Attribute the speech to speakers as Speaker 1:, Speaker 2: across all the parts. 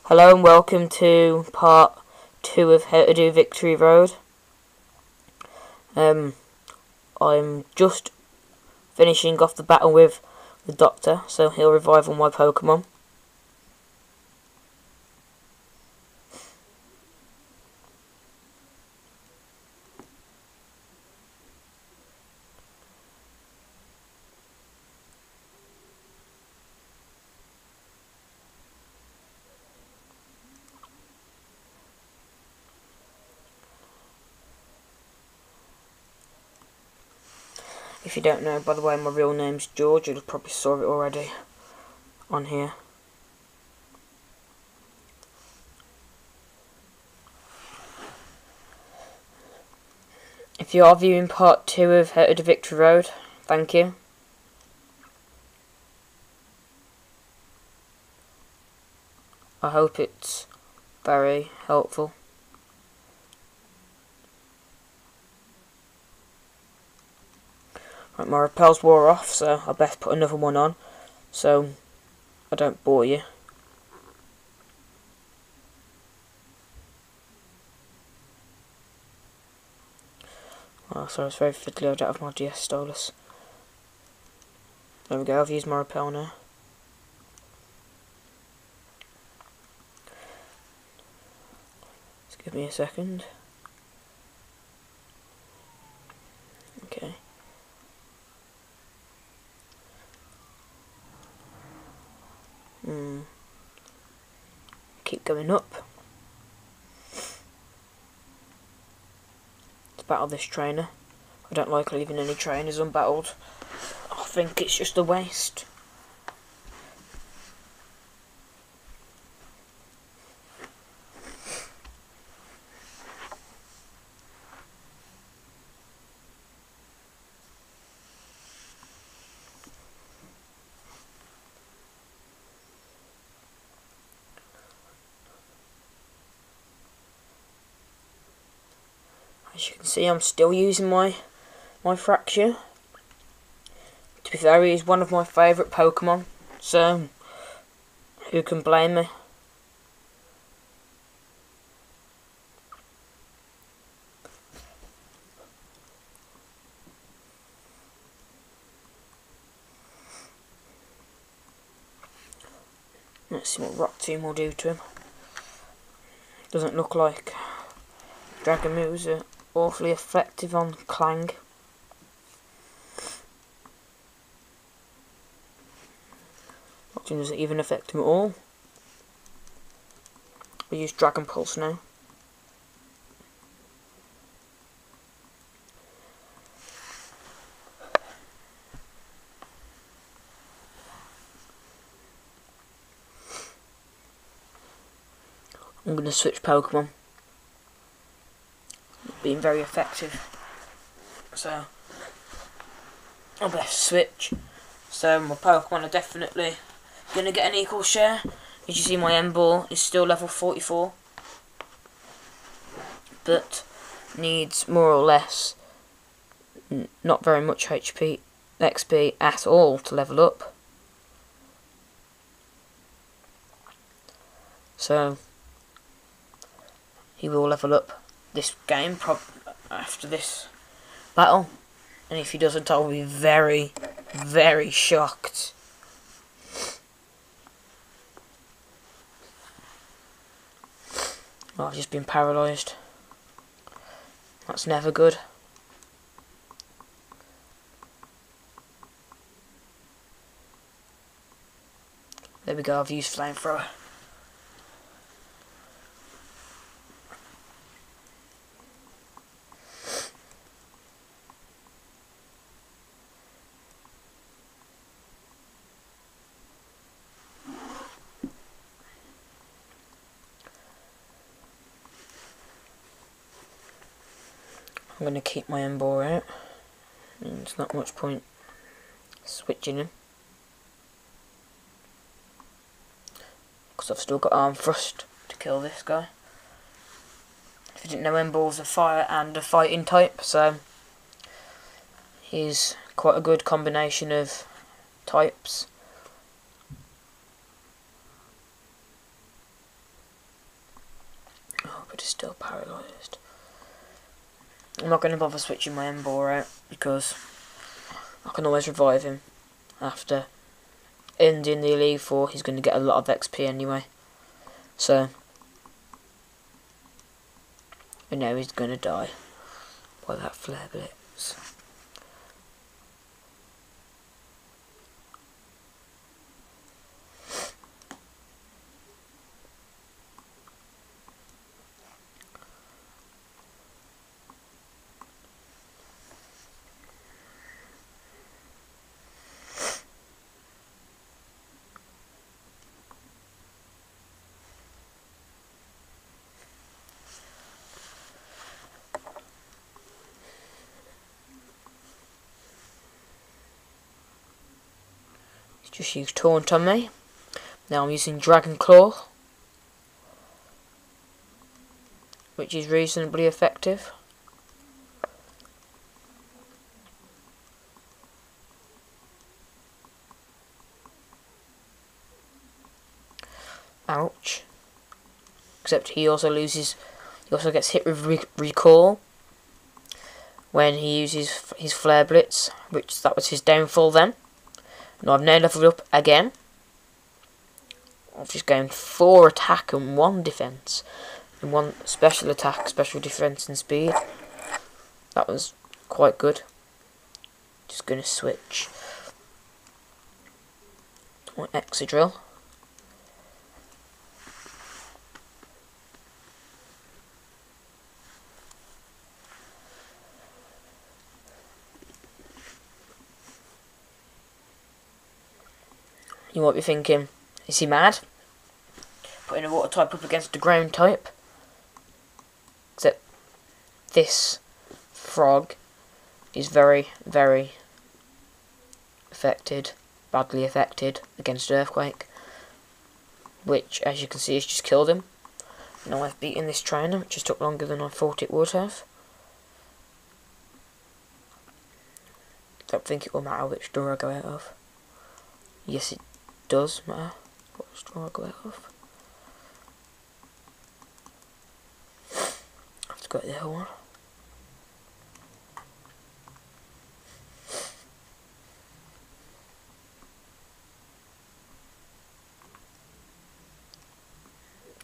Speaker 1: Hello and welcome to part 2 of How to Do Victory Road. I'm just finishing off the battle with the Doctor, so he'll revive all my Pokemon. If you don't know, by the way, my real name's George. You probably saw it already on here. If you are viewing part 2 of How to Do Victory Road, thank you. I hope it's very helpful. Right, my repels wore off, so I best put another one on, so I don't bore you. Oh, sorry, it's very fiddly. I don't have my DS stylus. There we go, I've used my repel now. Just give me a second. Okay. Keep going up. Let's battle this trainer. I don't like leaving any trainers unbattled. I think it's just a waste. As you can see, I'm still using my Fracture. To be fair, he's one of my favourite Pokemon, so who can blame me? Let's see what Rock Tomb will do to him. Doesn't look like Dragon moves are awfully effective on Clang. Rock Tomb doesn't even affect him at all. We use Dragon Pulse now. I'm going to switch Pokemon. Being very effective. So, I'll best switch. So, my Pokemon are definitely going to get an equal share. As you see, my Emboar is still level 44. But needs more or less not very much XP at all to level up. So, he will level up this game after this battle, and if he doesn't, I'll be very, very shocked. Oh, I've just been paralysed. That's never good. There we go, I've used Flamethrower. I'm going to keep my Emboar out. There's not much point switching him, because I've still got Arm Thrust to kill this guy. If you didn't know, Emboar's a fire and a fighting type, so he's quite a good combination of types. but is still paralysed. I'm not going to bother switching my Ember out because I can always revive him after ending the League 4. He's going to get a lot of XP anyway. So, and now he's going to die by that flare blitz. Just used Taunt on me. Now I'm using Dragon Claw, which is reasonably effective. Ouch. Except he also gets hit with recall when he uses his Flare Blitz, which that was his downfall then. Now I've now leveled up again. I've just gained 4 attack and 1 defense, and 1 special attack, special defense, and speed. That was quite good. Just gonna switch to my Excadrill. You might be thinking, is he mad? Putting a water type up against a ground type? Except this frog is very, very badly affected against Earthquake. Which, as you can see, has just killed him. Now I've beaten this trainer, which just took longer than I thought it would have. Don't think it will matter which door I go out of. Yes, it does matter what straw I go out of. I have to go to the other one.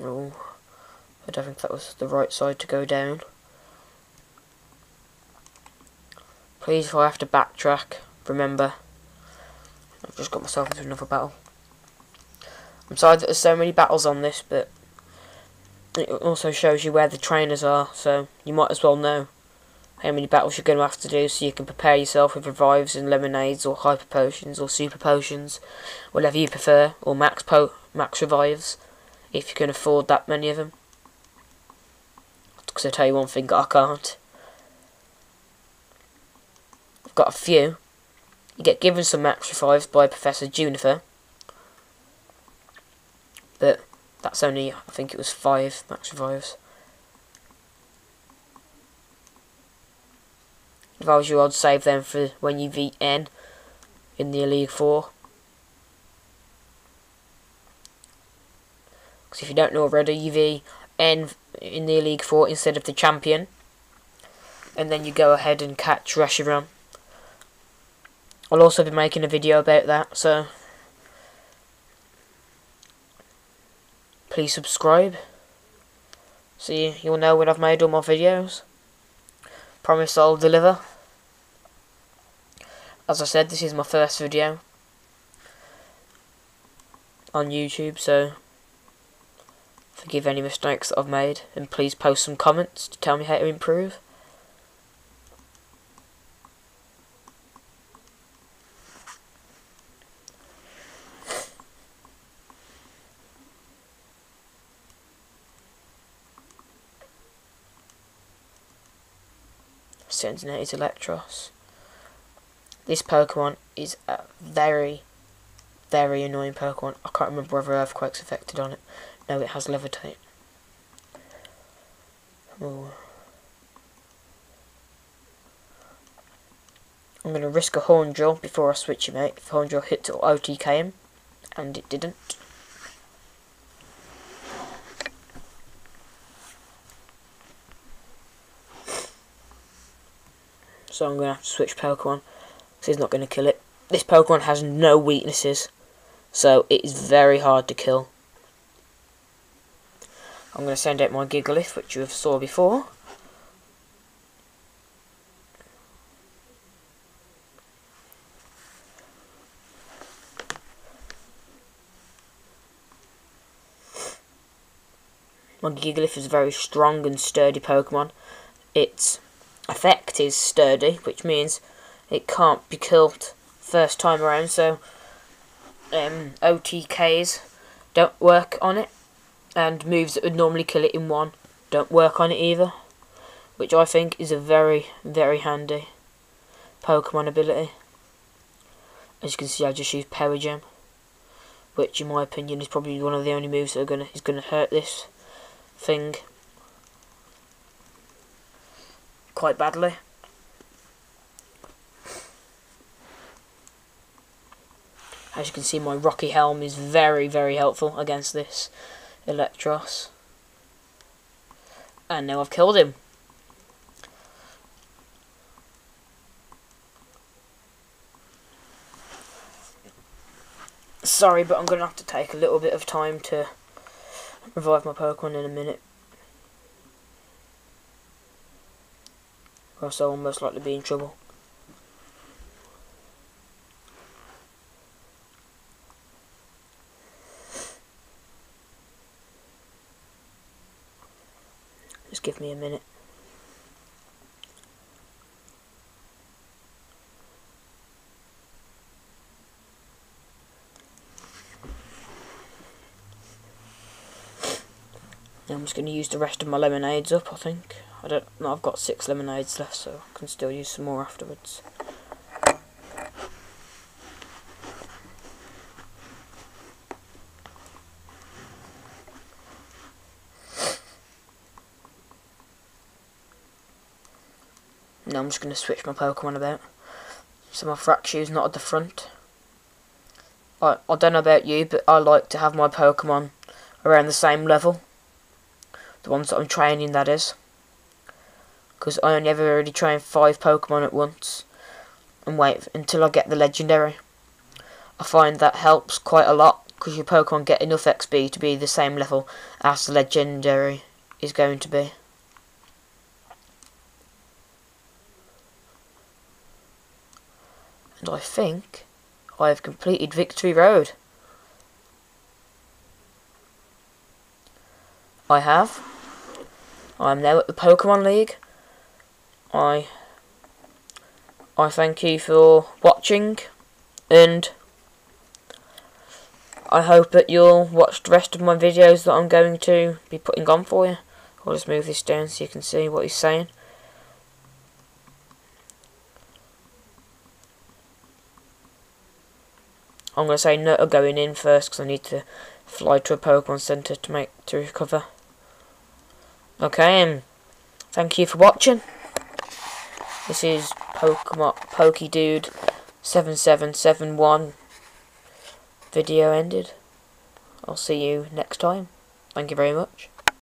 Speaker 1: Oh, I don't think that was the right side to go down. Please, if I have to backtrack, remember, I've just got myself into another battle. I'm sorry that there's so many battles on this, but it also shows you where the trainers are, so you might as well know how many battles you're going to have to do, so you can prepare yourself with revives and lemonades, or hyper potions, or super potions, whatever you prefer, or max revives, if you can afford that many of them. Because I tell you one thing, I can't. I've got a few. You get given some max revives by Professor Juniper, but that's only, I think it was 5 max revives. If I was you, I'd save them for when you beat N in the League 4. Because if you don't know already, you beat N in the League 4 instead of the champion, and then you go ahead and catch Reshiram. I'll also be making a video about that, so please subscribe so you'll know when I've made all my videos. Promise I'll deliver. As I said, this is my first video on YouTube, so forgive any mistakes that I've made, and please post some comments to tell me how to improve. Centinated Electros. This Pokemon is a very, very annoying Pokemon. I can't remember whether Earthquake's affected on it. No, it has Levitate. Ooh. I'm going to risk a Horn Drill before I switch him out. If Horn Drill hits, it'll OTK him, and it didn't. So I'm going to have to switch Pokemon, because he's not going to kill it. This Pokemon has no weaknesses, so it is very hard to kill. I'm going to send out my Gigalith, which you have saw before. My Gigalith is a very strong and sturdy Pokemon. Its effect is sturdy, which means it can't be killed first time around, so OTKs don't work on it, and moves that would normally kill it in one don't work on it either, which I think is a very, very handy Pokemon ability. As you can see, I just used Power Gem, which in my opinion is probably one of the only moves that is gonna hurt this thing quite badly. As you can see, my Rocky Helm is very, very helpful against this Electros. And now I've killed him. Sorry, but I'm going to have to take a little bit of time to revive my Pokemon in a minute, or else I'll most likely be in trouble. Just give me a minute. Now I'm just going to use the rest of my lemonades up, I think. I don't know, I've got 6 lemonades left, so I can still use some more afterwards. Now I'm just going to switch my Pokemon about. So my Fraxu's not at the front. I don't know about you, but I like to have my Pokemon around the same level. The ones that I'm training, that is. Because I only ever really train 5 Pokemon at once and wait until I get the legendary. I find that helps quite a lot, because your Pokemon get enough XP to be the same level as the legendary is going to be. And I think I have completed Victory Road. I have. I am now at the Pokemon League. I thank you for watching, and I hope that you'll watch the rest of my videos that I'm going to be putting on for you. I'll just move this down so you can see what he's saying. I'm going to say no to going in first, because I need to fly to a Pokemon Center to recover. Okay, thank you for watching. This is PokeDude 7771. Video ended. I'll see you next time. Thank you very much.